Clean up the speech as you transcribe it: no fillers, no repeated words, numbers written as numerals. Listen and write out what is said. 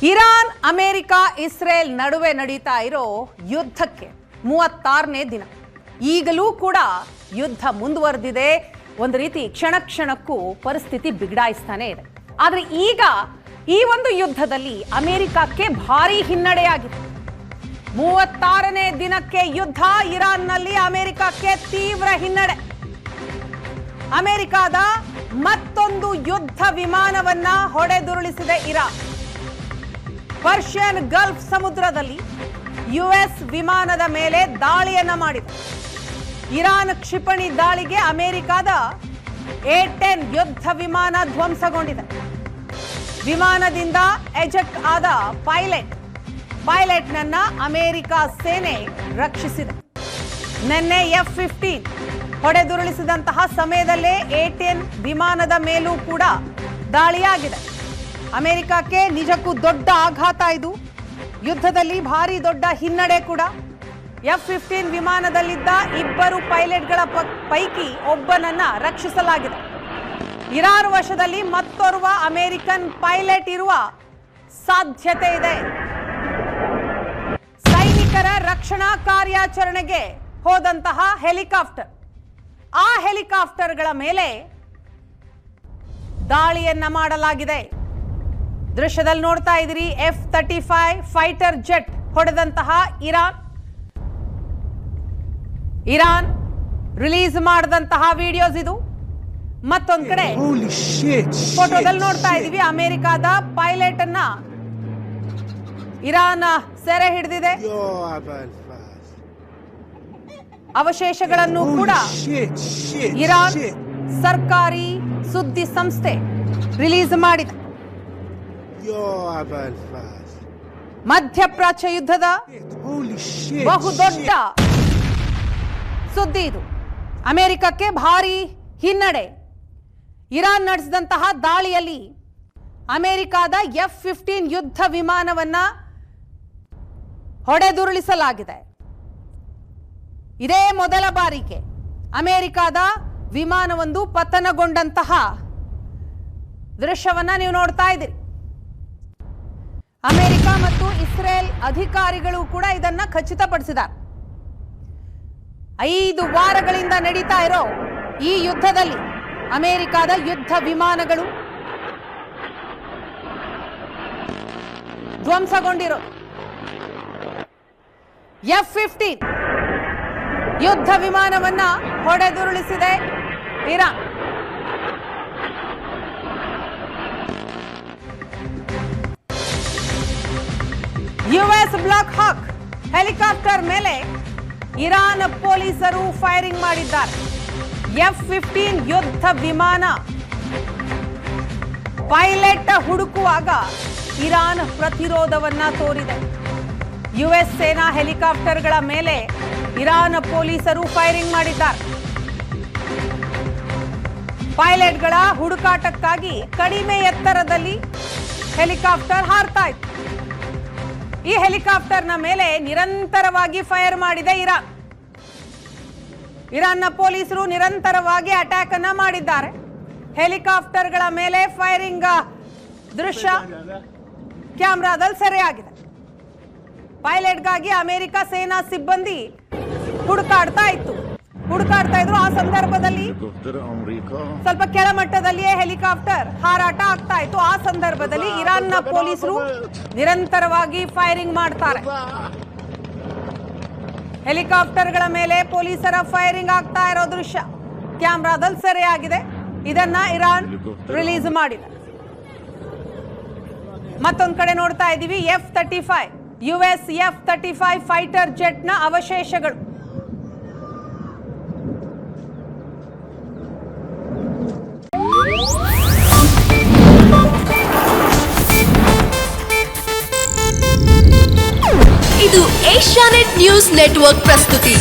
Iran, America, Israel ನಡುವೆ ನಡೀತಾ ಇರೋ ಯುದ್ಧಕ್ಕೆ 36ನೇ ದಿನ. ಈಗಲೂ ಕೂಡ ಯುದ್ಧ ಮುಂದುವರೆದಿದೆ. ಒಂದು ರೀತಿ ಕ್ಷಣ ಕ್ಷಣಕ್ಕೂ ಪರಿಸ್ಥಿತಿ ಬಿಗಡಾಯಿಸ್ತಾನೆ ಇದೆ. ಆದರೆ ಈಗ ಈ ಒಂದು ಯುದ್ಧದಲ್ಲಿ ಅಮೆರಿಕಕ್ಕೆ ಭಾರಿ ಹಿನ್ನಡೆಯಾಗಿದೆ. 36ನೇ ದಿನಕ್ಕೆ ಯುದ್ಧ. ಇರಾನ್ನಲ್ಲಿ ಅಮೆರಿಕಕ್ಕೆ ತೀವ್ರ ಹಿನ್ನಡೆ. ಅಮೆರಿಕದ ಮತ್ತೊಂದು ಯುದ್ಧ ವಿಮಾನವನ್ನ ಹೊಡೆದುರುಳಿಸಿದೆ ಇರಾನ್. ಪರ್ಷಿಯನ್ ಗಲ್ಫ್ ಸಮುದ್ರದಲ್ಲಿ ಯುಎಸ್ ವಿಮಾನದ ಮೇಲೆ ದಾಳಿಯನ್ನ ಮಾಡಿದೆ. ಇರಾನ್ ಕ್ಷಿಪಣಿ ದಾಳಿಗೆ ಅಮೆರಿಕದ A-10 ಯುದ್ಧ ವಿಮಾನ ಧ್ವಂಸಗೊಂಡಿದೆ. ವಿಮಾನದಿಂದ ಎಜೆಕ್ಟ್ ಆದ ಪೈಲಟ್ನನ್ನ ಅಮೆರಿಕ ಸೇನೆ ರಕ್ಷಿಸಿದೆ. ನಿನ್ನೆ F-15 ಹೊಡೆದುರುಳಿಸಿದಂತಹ ಸಮಯದಲ್ಲೇ A-10 ವಿಮಾನದ ಮೇಲೂ ಕೂಡ ದಾಳಿಯಾಗಿದೆ. ಅಮೆರಿಕಕ್ಕೆ ನಿಜಕ್ಕೂ ದೊಡ್ಡ ಆಘಾತ ಇದು. ಯುದ್ಧದಲ್ಲಿ ಭಾರಿ ದೊಡ್ಡ ಹಿನ್ನಡೆ ಕೂಡ. F-15 ವಿಮಾನದಲ್ಲಿದ್ದ 2 ಪೈಲಟ್ಗಳ ಪೈಕಿ ಒಬ್ಬನನ್ನ ರಕ್ಷಿಸಲಾಗಿದೆ. ಇರಾನ್ ವಶದಲ್ಲಿ ಮತ್ತೋರ್ವ ಅಮೆರಿಕನ್ ಪೈಲಟ್ ಇರುವ ಸಾಧ್ಯತೆ ಇದೆ. ಸೈನಿಕರ ರಕ್ಷಣಾ ಕಾರ್ಯಾಚರಣೆಗೆ ಹೋದಂತಹ ಹೆಲಿಕಾಪ್ಟರ್, ಆ ಹೆಲಿಕಾಪ್ಟರ್ಗಳ ಮೇಲೆ ದಾಳಿಯನ್ನ ಮಾಡಲಾಗಿದೆ. ದೃಶ್ಯದಲ್ಲಿ ನೋಡ್ತಾ ಇದ್ದೀರಿ, F-35 ಫೈಟರ್ ಜೆಟ್ ಹೊಡೆದಂತಹ ಇರಾನ್ ರಿಲೀಸ್ ಮಾಡಿದಂತಹ ವಿಡಿಯೋಸ್ ಇದು. ಮತ್ತೊಂದ್ ಕಡೆ ಫೋಟೋದಲ್ಲಿ ನೋಡ್ತಾ ಇದೀವಿ, ಅಮೆರಿಕದ ಪೈಲಟ್ ಅನ್ನ ಇರಾನ್ ಸೆರೆ ಹಿಡಿದಿದೆ. ಅವಶೇಷಗಳನ್ನು ಕೂಡ ಇರಾನ್ ಸರ್ಕಾರಿ ಸುದ್ದಿ ಸಂಸ್ಥೆ ರಿಲೀಸ್ ಮಾಡಿದೆ. ಮಧ್ಯಪ್ರಾಚ್ಯ ಯುದ್ಧದ ಬಹುದೊಡ್ಡ ಸುದ್ದಿ ಇದು. ಅಮೆರಿಕಕ್ಕೆ ಭಾರಿ ಹಿನ್ನಡೆ. ಇರಾನ್ ನಡೆಸಿದಂತಹ ದಾಳಿಯಲ್ಲಿ ಅಮೆರಿಕದ F-15 ಯುದ್ಧ ವಿಮಾನವನ್ನ ಹೊಡೆದುರುಳಿಸಲಾಗಿದೆ. ಇದೇ ಮೊದಲ ಬಾರಿಗೆ ಅಮೆರಿಕದ ವಿಮಾನವೊಂದು ಪತನಗೊಂಡಂತಹ ದೃಶ್ಯವನ್ನ ನೀವು ನೋಡ್ತಾ ಇದ್ದೀರಿ. ಅಮೆರಿಕ ಮತ್ತು ಇಸ್ರೇಲ್ ಅಧಿಕಾರಿಗಳು ಕೂಡ ಇದನ್ನ ಖಚಿತಪಡಿಸಿದ್ದಾರೆ. 5 ವಾರಗಳಿಂದ ನಡೀತಾ ಇರೋ ಈ ಯುದ್ಧದಲ್ಲಿ ಅಮೆರಿಕದ ಯುದ್ಧ ವಿಮಾನಗಳು ಧ್ವಂಸಗೊಂಡಿರೋ F-15 ಯುದ್ಧ ವಿಮಾನವನ್ನ ಹೊಡೆದುರುಳಿಸಿದೆ ಇರಾನ್. ಯುಎಸ್ ಬ್ಲಾಕ್ ಹಾಕ್ ಹೆಲಿಕಾಪ್ಟರ್ ಮೇಲೆ ಇರಾನ್ ಪೊಲೀಸರು ಫೈರಿಂಗ್ ಮಾಡಿದ್ದಾರೆ. F-15 ಯುದ್ಧ ವಿಮಾನ ಪೈಲಟ್ ಹುಡುಕುವಾಗ ಇರಾನ್ ಪ್ರತಿರೋಧವನ್ನ ತೋರಿದೆ. ಯುಎಸ್ ಸೇನಾ ಹೆಲಿಕಾಪ್ಟರ್ಗಳ ಮೇಲೆ ಇರಾನ್ ಪೊಲೀಸರು ಫೈರಿಂಗ್ ಮಾಡಿದ್ದಾರೆ. ಪೈಲಟ್ಗಳ ಹುಡುಕಾಟಕ್ಕಾಗಿ ಕಡಿಮೆ ಎತ್ತರದಲ್ಲಿ ಹೆಲಿಕಾಪ್ಟರ್ ಹಾರ್ತಾ ಇತ್ತು. ಈ ಹೆಲಿಕಾಪ್ಟರ್ನ ಮೇಲೆ ನಿರಂತರವಾಗಿ ಫೈರ್ ಮಾಡಿದೆ ಇರಾನ್. ಇರಾನ್ನ ಪೊಲೀಸರು ನಿರಂತರವಾಗಿ ಅಟ್ಯಾಕ್ ಅನ್ನ ಮಾಡಿದ್ದಾರೆ. ಹೆಲಿಕಾಪ್ಟರ್ಗಳ ಮೇಲೆ ಫೈರಿಂಗ್ ದೃಶ್ಯ ಕ್ಯಾಮೆರಾದಲ್ಲಿ ಸೆರೆಯಾಗಿದೆ. ಪೈಲಟ್ಗಾಗಿ ಅಮೆರಿಕ ಸೇನಾ ಸಿಬ್ಬಂದಿ ಹುಡುಕಾಡ್ತಾ ಇದ್ರು. ಆ ಸಂದರ್ಭದಲ್ಲಿ ಸ್ವಲ್ಪ ಕೆಳಮಟ್ಟದಲ್ಲಿಯೇ ಹೆಲಿಕಾಪ್ಟರ್ ಹಾರಾಟ ಆಗ್ತಾ ಇತ್ತು. ಆ ಸಂದರ್ಭದಲ್ಲಿ ಇರಾನ್ನ ಪೊಲೀಸರು ನಿರಂತರವಾಗಿ ಫೈರಿಂಗ್ ಮಾಡ್ತಾರೆ. ಹೆಲಿಕಾಪ್ಟರ್ಗಳ ಮೇಲೆ ಪೊಲೀಸರ ಫೈರಿಂಗ್ ಆಗ್ತಾ ಇರೋ ದೃಶ್ಯ ಕ್ಯಾಮೆರಾದಲ್ಲಿ ಸೆರೆಯಾಗಿದೆ. ಇದನ್ನ ಇರಾನ್ ರಿಲೀಸ್ ಮಾಡಿದೆ. ಮತ್ತೊಂದು ಕಡೆ ನೋಡ್ತಾ ಇದ್ದೀವಿ, F-35 ಯುಎಸ್ F-35 ಫೈಟರ್ ಜೆಟ್ನ ಅವಶೇಷಗಳು. ಇದು ಏಷ್ಯಾನೆಟ್ ನ್ಯೂಸ್ ನೆಟ್ವರ್ಕ್ ಪ್ರಸ್ತುತಿ.